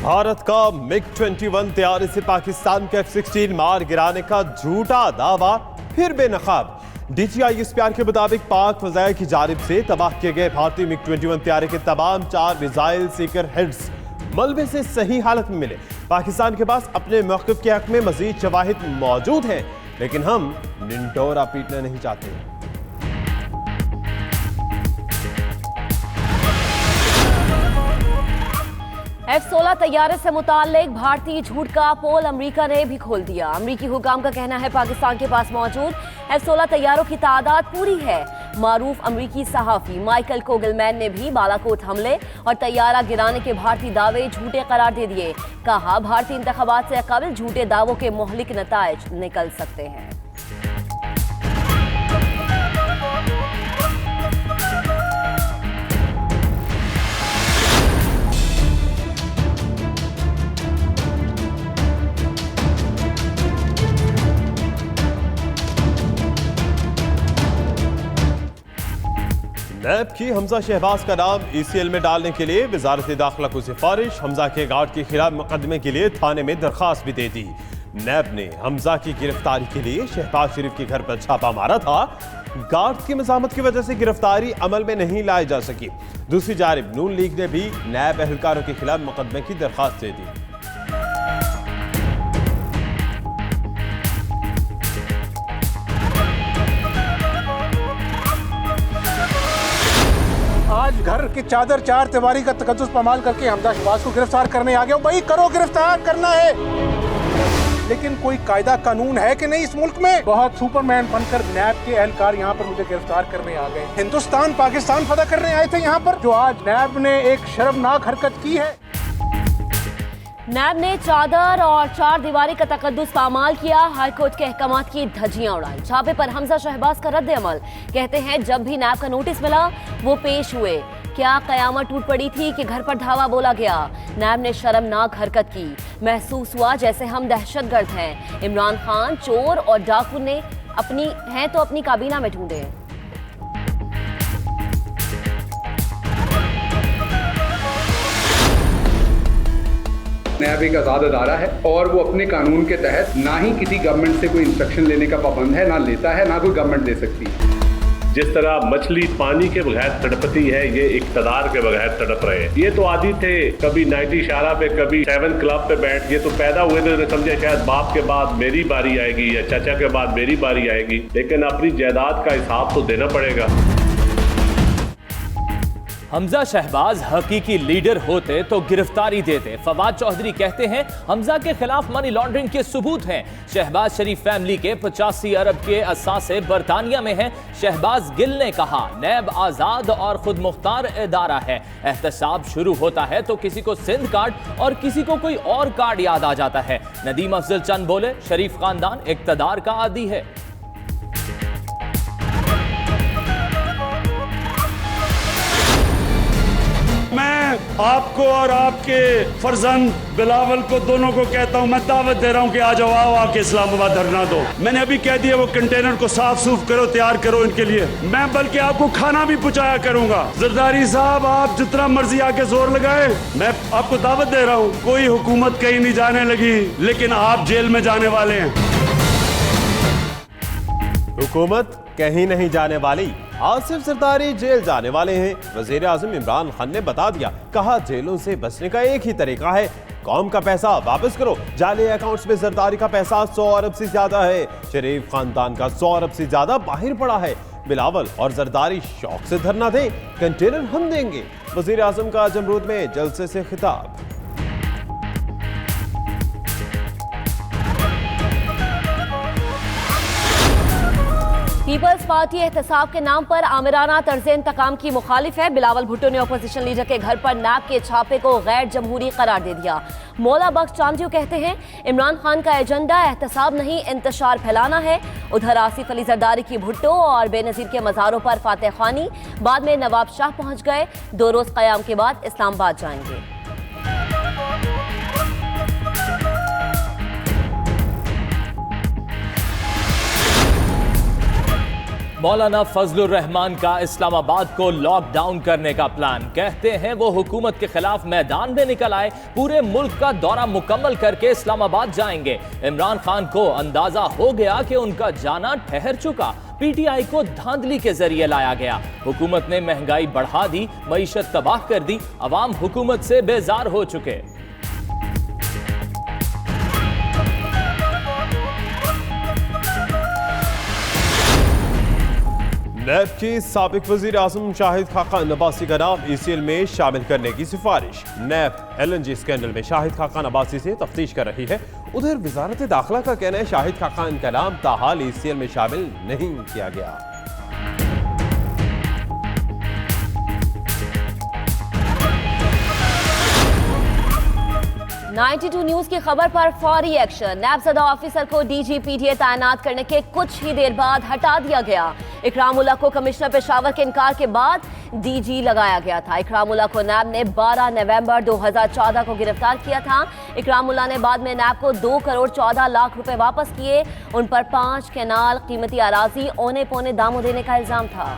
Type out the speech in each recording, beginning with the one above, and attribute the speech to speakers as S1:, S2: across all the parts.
S1: भारत का MiG-21 तैयारी से पाकिस्तान का F-16 मार गिराने का झूठा दावा फिर बेनकाब। DGISPR के मुताबिक पाक फजाइल की जानिब से तबाह किए गए भारतीय MiG-21 तैयारी के तमाम 4 मिसाइल सीकर हेड्स मलबे से सही हालत में मिले। पाकिस्तान के पास अपने मौक़िफ़ के हक में मजीद शवाहिद मौजूद हैं, लेकिन हम निंटोरा पीटना नहीं चाहते।
S2: F-16 तैयारे से मुताल्लिक भारतीय झूठ का पोल अमेरिका ने भी खोल दिया। अमेरिकी हुकाम का कहना है पाकिस्तान के पास मौजूद F-16 तैयारों की तादाद पूरी है। मारूफ अमेरिकी सहाफ़ी माइकल कोगलमैन ने भी बालाकोट हमले और तैयारा गिराने के भारतीय दावे झूठे करार दे दिए। कहा, भारतीय इंतखाबात से कबल झूठे दावों के मुहलिक नताइज निकल सकते हैं।
S1: नैब की हमजा शहबाज का नाम ECL में डालने के लिए वजारत दाखिला को सिफारिश। हमजा के गार्ड के खिलाफ मुकदमे के लिए थाने में दरखास्त भी दे दी। नैब ने हमजा की गिरफ्तारी के लिए शहबाज शरीफ के घर पर छापा मारा था। गार्ड की मज़ामत की वजह से गिरफ्तारी अमल में नहीं लाई जा सकी। दूसरी जानिब नून लीग ने भी नैब एहलकारों के खिलाफ मुकदमे की दरखास्त दे दी।
S3: आज घर की चादर चार दीवारी का तकद्दुस पमाल करके हमजा शहबाज को गिरफ्तार करने आ गए हो। भाई करो, गिरफ्तार करना है, लेकिन कोई कायदा कानून है कि नहीं इस मुल्क में? बहुत सुपरमैन बनकर नैब के एहलकार यहाँ पर मुझे गिरफ्तार करने आ गए। हिंदुस्तान पाकिस्तान फतह करने आए थे यहाँ पर, जो आज नैब ने एक शर्मनाक हरकत की है।
S2: नैब ने चादर और चार दीवारी का तकद्दुस पामाल किया। हाईकोर्ट के अहकामात की धज्जियां उड़ाई। छापे पर हमजा शहबाज का रद्द अमल। कहते हैं जब भी नैब का नोटिस मिला वो पेश हुए। क्या कयामत टूट पड़ी थी कि घर पर धावा बोला गया। नैब ने शर्मनाक हरकत की। महसूस हुआ जैसे हम दहशतगर्द हैं। इमरान खान चोर और डाकू ने अपनी काबीना में ढूंढे।
S4: नैब एक आज़ाद अदारा है और वो अपने कानून के तहत ना ही किसी गवर्नमेंट से कोई इंस्ट्रक्शन लेने का पाबंद है, ना लेता है, ना कोई गवर्नमेंट दे सकती है।
S5: जिस तरह मछली पानी के बगैर तड़पती है, ये इक़्तिदार के बगैर तड़प रहे हैं। ये तो आदि थे, कभी 90 इशारा पे, कभी 7 क्लब पे बैठ गए, तो पैदा हुए थे, समझे शायद बाप के बाद मेरी बारी आएगी या चाचा के बाद मेरी बारी आएगी, लेकिन अपनी जायदाद का हिसाब तो देना पड़ेगा।
S6: हमजा शहबाज हकीकी लीडर होते तो गिरफ्तारी देते। फवाद चौधरी कहते हैं हमजा के खिलाफ मनी लॉन्ड्रिंग के सबूत हैं। शहबाज शरीफ फैमिली के 85 अरब के असासे बरतानिया में हैं। शहबाज गिल ने कहा नैब आजाद और खुद मुख्तार इदारा है। एहतसाब शुरू होता है तो किसी को सिंध कार्ड और किसी को कोई और कार्ड याद आ जाता है। नदीम अफजल चंद बोले शरीफ खानदान इक़्तिदार का आदी है।
S7: मैं आपको और आपके फर्जंद बिलावल को दोनों को कहता हूं, मैं दावत दे रहा हूं कि आ जाओ, आओ आके इस्लामाबाद धरना दो। मैंने अभी कह दिया वो कंटेनर को साफ सूफ करो, तैयार करो इनके लिए। मैं बल्कि आपको खाना भी पहुंचाया करूंगा। जरदारी साहब आप जितना मर्जी आके जोर लगाए, मैं आपको दावत दे रहा हूं। कोई हुकूमत कहीं नहीं जाने लगी, लेकिन आप जेल में जाने वाले हैं।
S1: हुकूमत कहीं नहीं जाने वाली, आसिफ जरदारी जेल जाने वाले हैं। वजीर आजम इमरान खान ने बता दिया, कहा जेलों से बचने का एक ही तरीका है, कौम का पैसा वापस करो। जाली अकाउंट्स में जरदारी का पैसा 100 अरब से ज्यादा है। शरीफ खानदान का 100 अरब से ज्यादा बाहर पड़ा है। बिलावल और जरदारी शौक से धरना दें, कंटेनर हम देंगे। वजीर आजम का जमरूद में जलसे से खिताब।
S2: पीपल्स पार्टी एहतसाब के नाम पर आमिराना तर्ज इंतकाम की मुखालिफ है। बिलावल भुट्टो ने अपोजिशन लीडर के घर पर नैब के छापे को गैर जमहूरी करार दे दिया। मौला बख्श चांदियो कहते हैं इमरान खान का एजेंडा एहतसाब नहीं इंतशार फैलाना है। उधर आसिफ अली जरदारी की भुट्टो और बेनजीर के मज़ारों पर फातह खानी, बाद में नवाब शाह पहुंच गए। 2 रोज क़याम के बाद इस्लामाबाद जाएंगे।
S6: मौलाना फजलुर रहमान का इस्लामाबाद को लॉकडाउन करने का प्लान। कहते हैं वो हुकूमत के खिलाफ मैदान में निकल आए, पूरे मुल्क का दौरा मुकम्मल करके इस्लामाबाद जाएंगे। इमरान खान को अंदाजा हो गया कि उनका जाना ठहर चुका। पीटीआई को धांधली के जरिए लाया गया। हुकूमत ने महंगाई बढ़ा दी, मईशत तबाह कर दी, अवाम हुकूमत से बेजार हो चुके।
S1: नैब के साबिक वजीर आजम शाहिद खाकान अब्बासी का नाम ECL में शामिल करने की सिफारिश। नैब LNG स्कैंडल में शाहिद खाकान अब्बासी से तफ्तीश कर रही है। उधर वजारत दाखिला का कहना है शाहिद खाकान का नाम ताहाल ECL में शामिल नहीं किया गया।
S2: $92 न्यूज की खबर पर फौरी एक्शन। नैब सदर ऑफिसर को DG PTA तैनात करने के कुछ ही देर बाद हटा दिया गया। इकरामुल्लाह को कमिश्नर पेशावर के इनकार के बाद DG लगाया गया था। इकरामुल्लाह को नैब ने 12 नवंबर 2014 को गिरफ्तार किया था। इकरामुल्लाह ने बाद में नैब को 2 करोड़ 14 लाख रुपए वापस किए। उन पर 5 कैनाल, कीमती अराजी औने पौने दामों देने का इल्जाम था।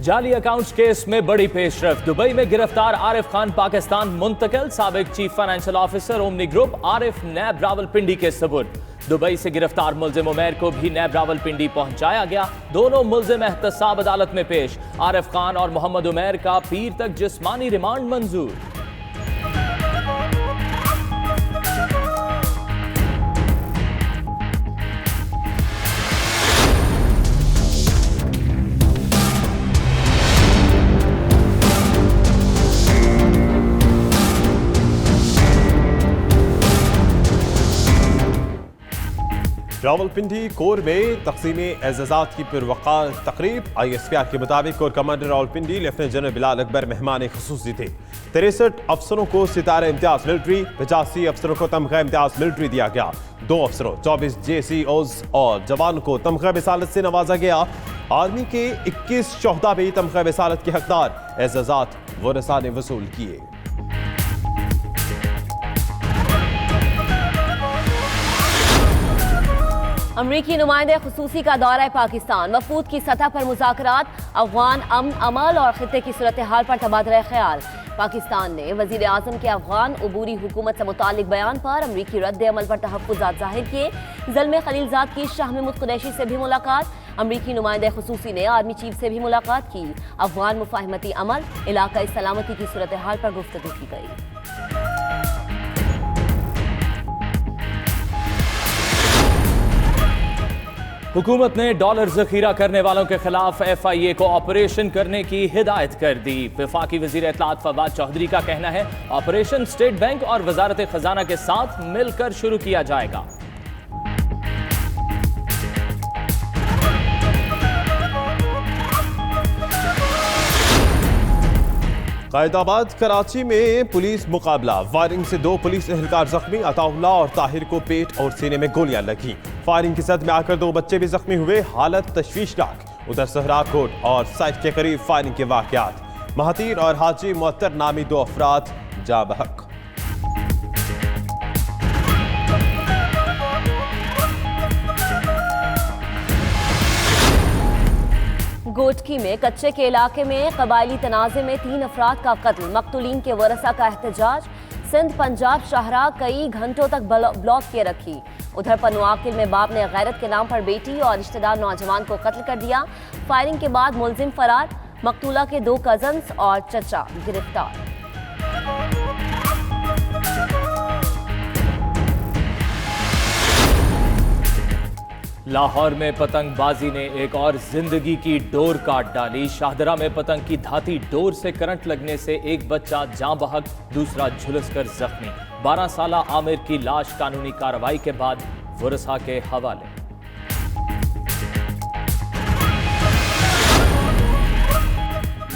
S6: जाली अकाउंट्स केस में बड़ी पेशरफ। दुबई में गिरफ्तार आरिफ खान पाकिस्तान मुंतकिल। साबिक chief financial officer Omni group Arif Naib Rawalpindi के सबूत। दुबई से गिरफ्तार मुल्जिम उमैर को भी नैब रावलपिंडी पहुंचाया गया। दोनों मुल्जिम एहतसाब अदालत में पेश। आरिफ खान और मोहम्मद उमैर का पीर तक जिस्मानी रिमांड मंजूर।
S1: रावलपिंडी कोर में तकसीम एजाजात की पुरवकार तकरीब। ISPR के मुताबिक core commander Rawalpindi lieutenant general Bilal Akbar मेहमान खुसूसी थे। 63 अफसरों को सितारे इम्तियाज मिलिट्री, 85 अफसरों को तमगा इम्तियाज मिलिट्री दिया गया। 2 अफसरों, 24 JCOs और जवान को तमगा विसालत से नवाजा गया। आर्मी के 21 शोहदा भी तमगा विसालत के हकदार। एजाजात वरसा ने वसूल किए।
S2: अमरीकी नुमाइंदे खुसूसी का दौरा पाकिस्तान। वफूद की सतह पर मुज़ाकरात, अफगान अमन अमल और खित्ते की सूरत हाल पर तबादला ख्याल। पाकिस्तान ने वजीर आजम के अफगान अबूरी हुकूमत से मुतालिक बयान पर अमरीकी रद्द अमल पर तहफ़्फ़ुज़ात ज़ाहिर किए। ज़ल्मे खलीलजाद की शाह महमूद कुरैशी से भी मुलाकात। अमरीकी नुमाइंदे खुसूसी ने आर्मी चीफ से भी मुलाकात की। अफगान मुफाहमती अमल, इलाकाई सलामती की सूरत हाल पर गुफ्तगू की गई।
S6: हुकूमत ने डॉलर जखीरा करने वालों के खिलाफ FIA को ऑपरेशन करने की हिदायत कर दी। वफाकी वजीर इत्तलात फवाद चौधरी का कहना है ऑपरेशन स्टेट बैंक और वजारत खजाना के साथ मिलकर शुरू किया जाएगा।
S1: कायदाबाद कराची में पुलिस मुकाबला। फायरिंग से 2 पुलिस एहलकार जख्मी। अताउल्लाह और ताहिर को पेट और सीने में गोलियां लगी। फायरिंग की सद में आकर 2 बच्चे भी जख्मी हुए, हालत तशवीशनाक। उधर सहराकोट और साइट के करीब फायरिंग के वाकयात। महातीर और हाजी मुअत्तर नामी 2 अफराद जाँ बहक।
S2: गोटकी में कच्चे के इलाके में कबायली तनाज़े में 3 अफराद का कत्ल। मकतूलीन के वरसा का एहतजाज। सिंध पंजाब शाहराह कई घंटों तक ब्लॉक किए रखी। उधर पनुआकिल में बाप ने गैरत के नाम पर बेटी और रिश्तेदार नौजवान को कत्ल कर दिया। फायरिंग के बाद मुलजिम फरार। मकतूला के 2 कजन्स और चचा गिरफ्तार।
S6: लाहौर में पतंगबाजी ने एक और जिंदगी की डोर काट डाली। शाहदरा में पतंग की धाती डोर से करंट लगने से एक बच्चा जाँ बहक, दूसरा झुलसकर जख्मी। 12 साला आमिर की लाश कानूनी कार्रवाई के बाद वरसा के हवाले।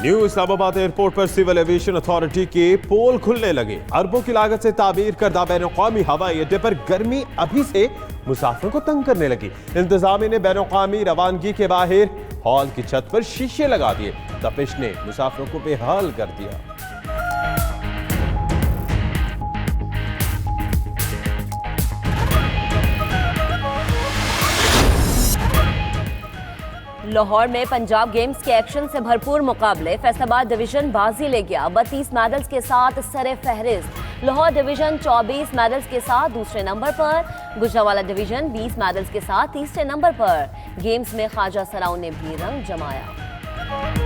S1: न्यू इस्लामाबाद एयरपोर्ट पर सिविल एविएशन अथॉरिटी के पोल खुलने लगे। अरबों की लागत से ताबीर करदा बैनुल-अक़वामी हवाई अड्डे पर गर्मी अभी से मुसाफिरों को तंग करने लगी। इंतजामिया ने बैनुल-अक़वामी रवानगी के बाहर हॉल की छत पर शीशे लगा दिए। तपिश ने मुसाफिरों को बेहाल कर दिया।
S2: लाहौर में पंजाब गेम्स के एक्शन से भरपूर मुकाबले। फैसलाबाद डिवीजन बाजी ले गया। 32 मेडल्स के साथ सरे फहरिस्त। लाहौर डिवीजन 24 मेडल्स के साथ दूसरे नंबर पर। गुजरांवाला डिवीजन 20 मेडल्स के साथ तीसरे नंबर पर। गेम्स में ख्वाजा सराउ ने भी रंग जमाया।